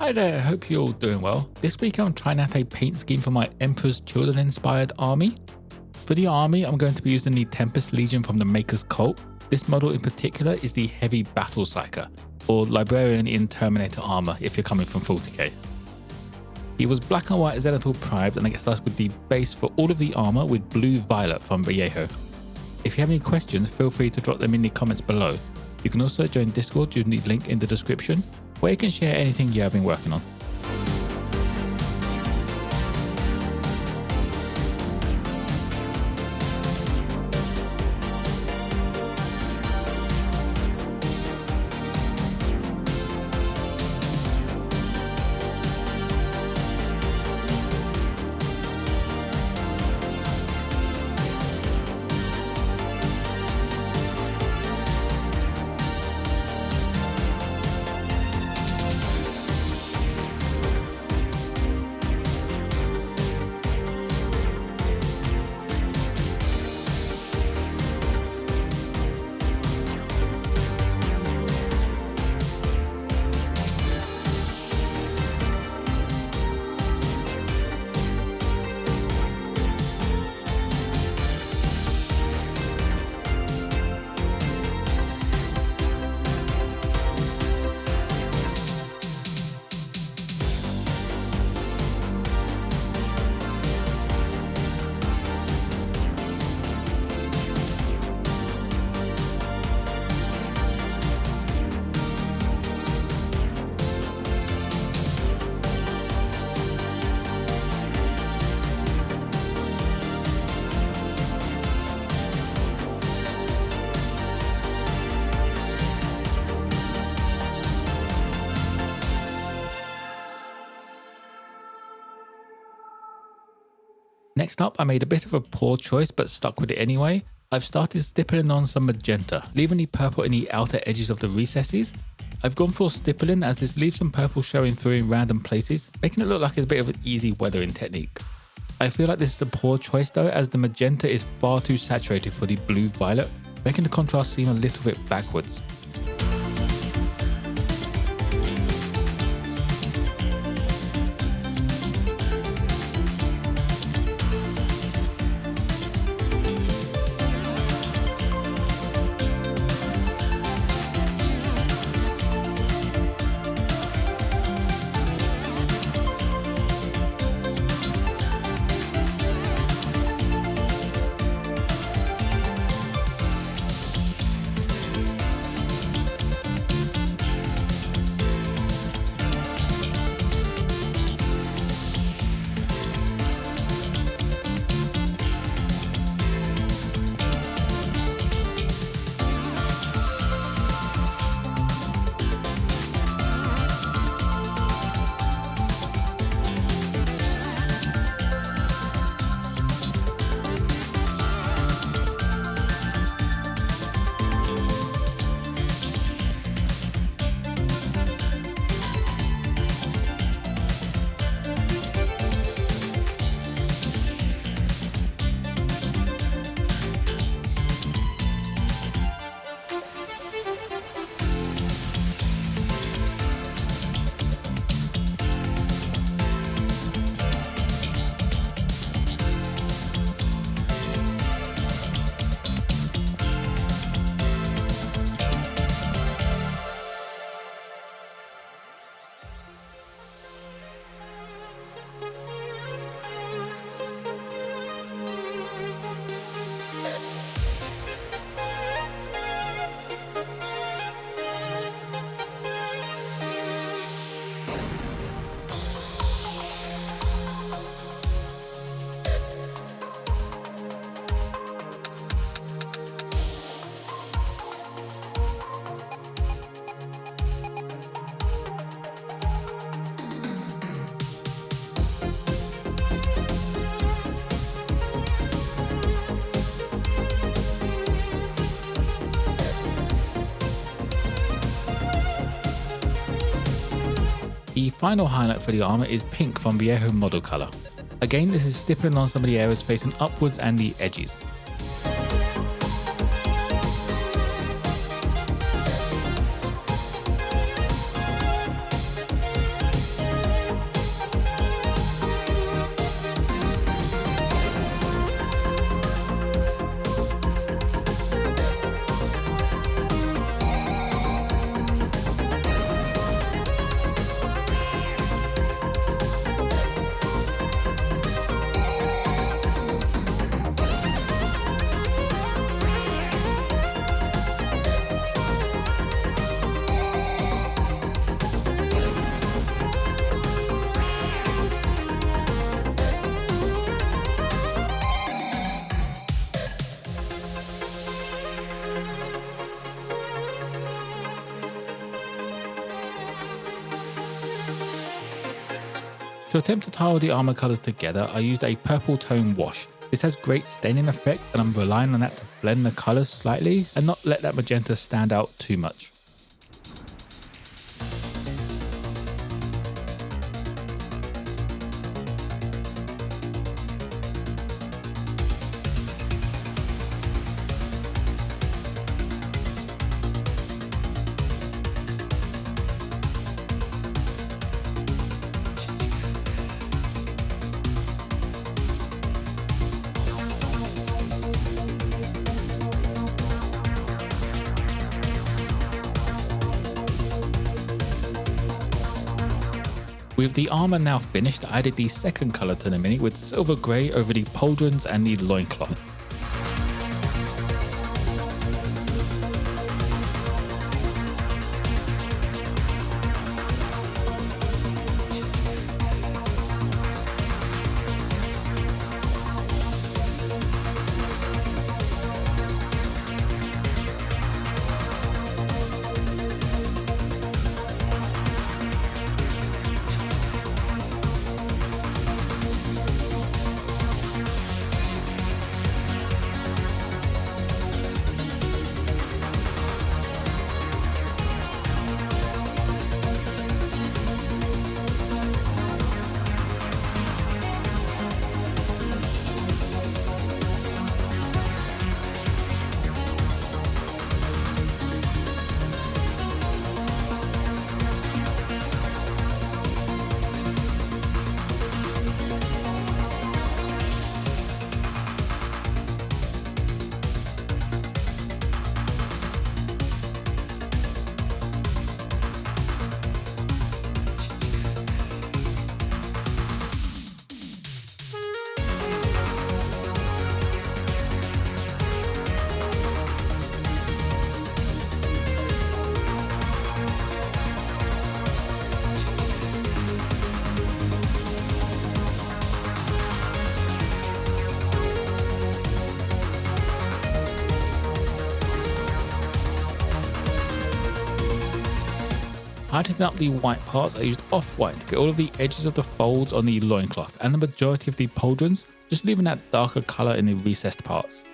Hi there, hope you're all doing well. This week I'm trying out a paint scheme for my Emperor's Children inspired army. For the army, I'm going to be using the Tempest Legion from the Maker's Cult. This model in particular is the Heavy Battle Psyker, or Librarian in Terminator armor if you're coming from 40k. He was black and white zenithal primed, and I get started with the base for all of the armor with blue violet from Vallejo. If you have any questions, feel free to drop them in the comments below. You can also join Discord using the link in the description, where you can share anything you have been working on. Next up, I made a bit of a poor choice but stuck with it anyway. I've started stippling on some magenta, leaving the purple in the outer edges of the recesses. I've gone for stippling as this leaves some purple showing through in random places, making it look like it's a bit of an easy weathering technique. I feel like this is a poor choice though, as the magenta is far too saturated for the blue-violet, making the contrast seem a little bit backwards. The final highlight for the armor is pink from Vallejo model color. Again, this is stippling on some of the areas facing upwards and the edges. To attempt to tile the armor colors together, I used a purple tone wash. This has great staining effect and I'm relying on that to blend the colors slightly and not let that magenta stand out too much. With the armor now finished, I added the second color to the mini with silver grey over the pauldrons and the loincloth. Tightening up the white parts, I used Offwhite to get all of the edges of the folds on the loincloth and the majority of the pauldrons, just leaving that darker colour in the recessed parts.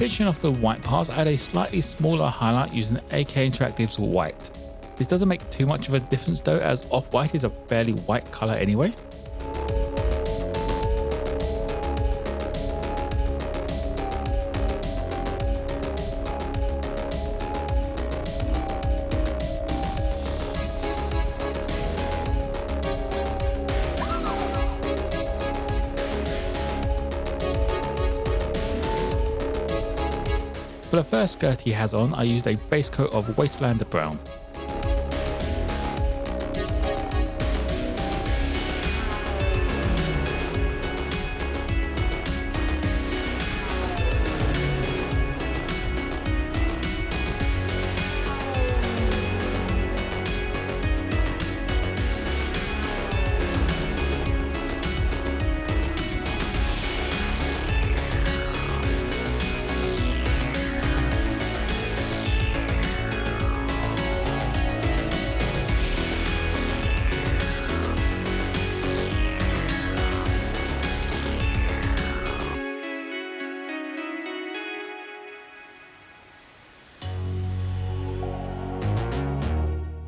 Finishing off the white parts, I had a slightly smaller highlight using AK Interactive's white. This doesn't make too much of a difference though, as Off-White is a fairly white colour anyway. For the first skirt he has on, I used a base coat of Wasteland Brown.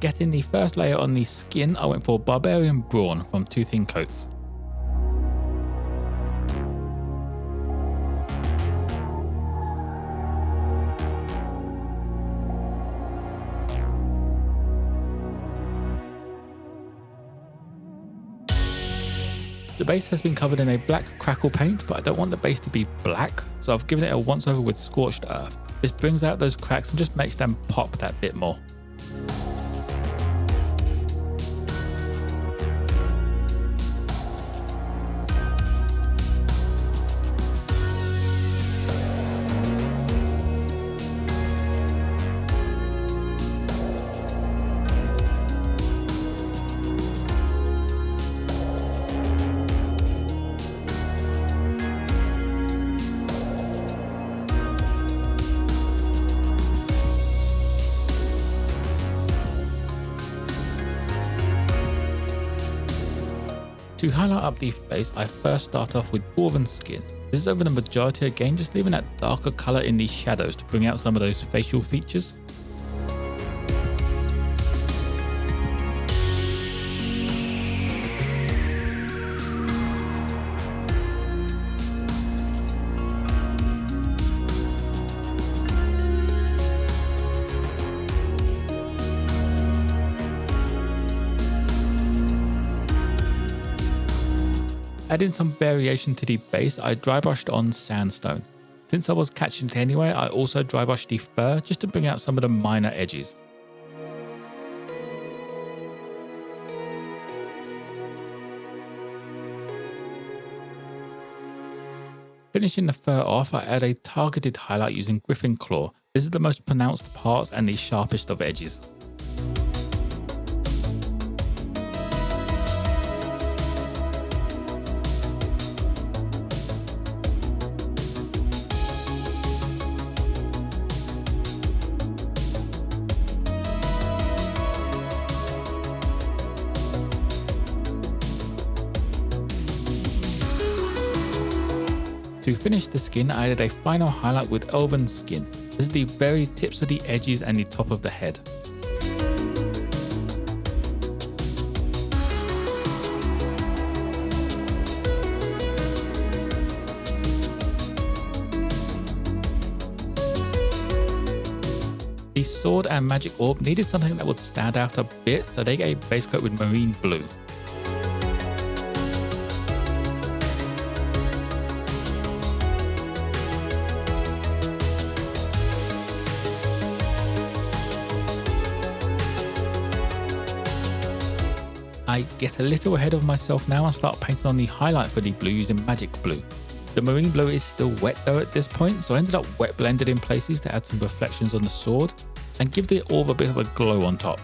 Getting the first layer on the skin, I went for Barbarian Brawn from Two Thin Coats. The base has been covered in a black crackle paint, but I don't want the base to be black, so I've given it a once over with Scorched earth. This brings out those cracks and just makes them pop that bit more. To highlight up the face, I first start off with Dwarven skin. This is over the majority again, just leaving that darker colour in the shadows to bring out some of those facial features. Adding some variation to the base, I dry brushed on Sandstone. Since I was catching it anyway, I also dry brushed the fur just to bring out some of the minor edges. Finishing the fur off, I add a targeted highlight using Griffon claw. This is the most pronounced parts and the sharpest of edges. To finish the skin, I added a final highlight with Elven skin. This is the very tips of the edges and the top of the head. The sword and magic orb needed something that would stand out a bit, so they get a base coat with marine blue. I get a little ahead of myself now and start painting on the highlight for the blue using magic blue. The marine blue is still wet though at this point, so I ended up wet blended in places to add some reflections on the sword and give the orb a bit of a glow on top.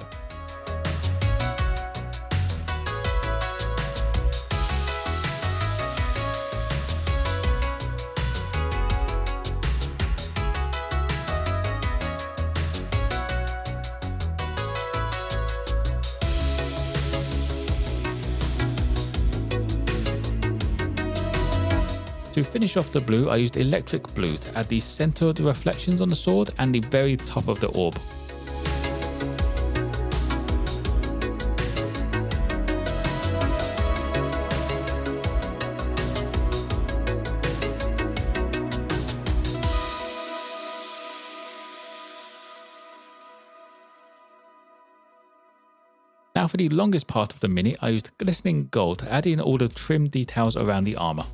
To finish off the blue, I used electric blue to add the center of the reflections on the sword and the very top of the orb. Now for the longest part of the mini, I used glistening gold to add in all the trim details around the armor.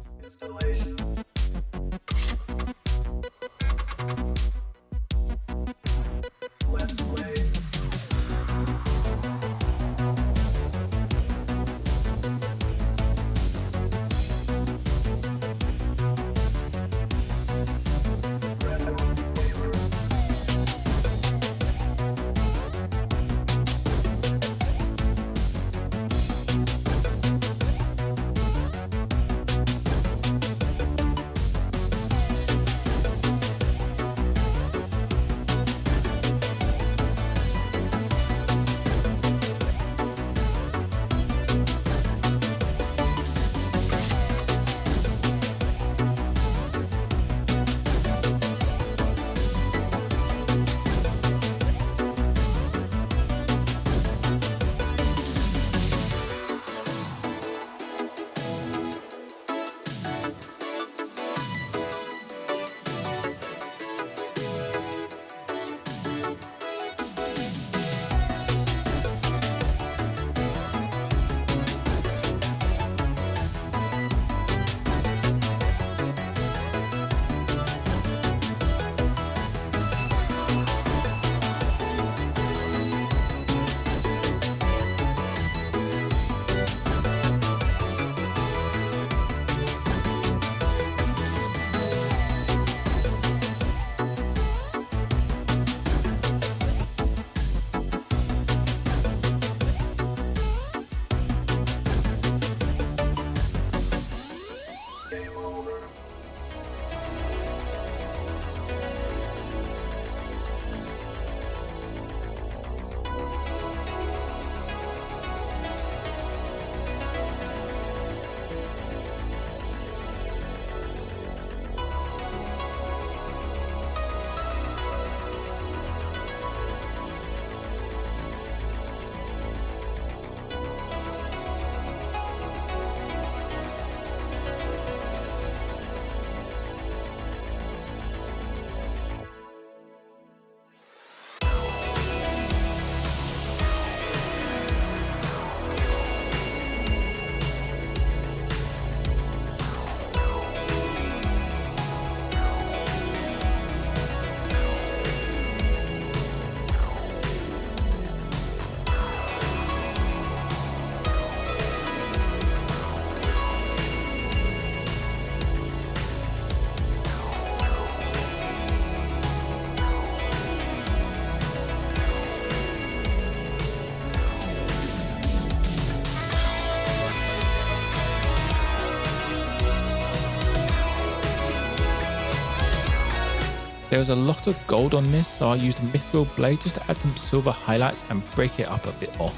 There is a lot of gold on this, so I used a Mythril blade just to add some silver highlights and break it up a bit more.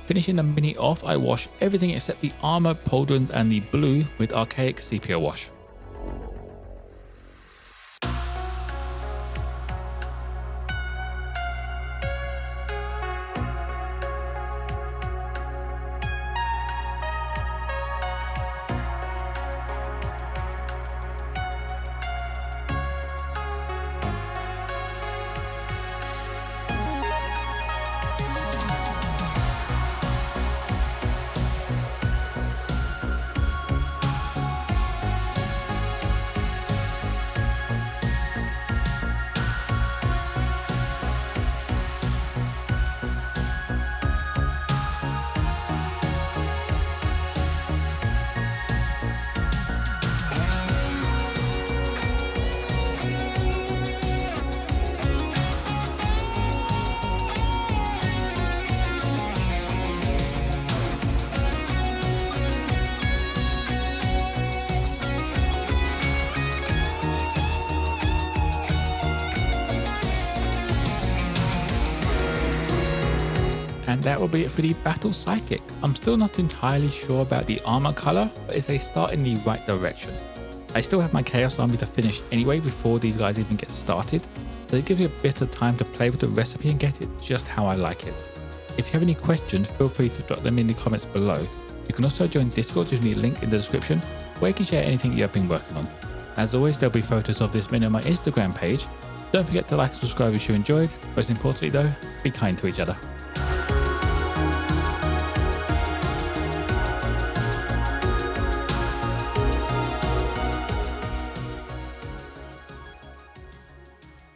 Finishing the mini off, I wash everything except the armor, pauldrons and the blue with Archaic Sepia wash. And that will be it for the Battle Psychic. I'm still not entirely sure about the armor color, but it's a start in the right direction. I still have my Chaos Army to finish anyway before these guys even get started, so it gives me a bit of time to play with the recipe and get it just how I like it. If you have any questions, feel free to drop them in the comments below. You can also join Discord using the link in the description, where you can share anything you have been working on. As always, there'll be photos of this mini on my Instagram page. Don't forget to like and subscribe if you enjoyed. Most importantly though, be kind to each other.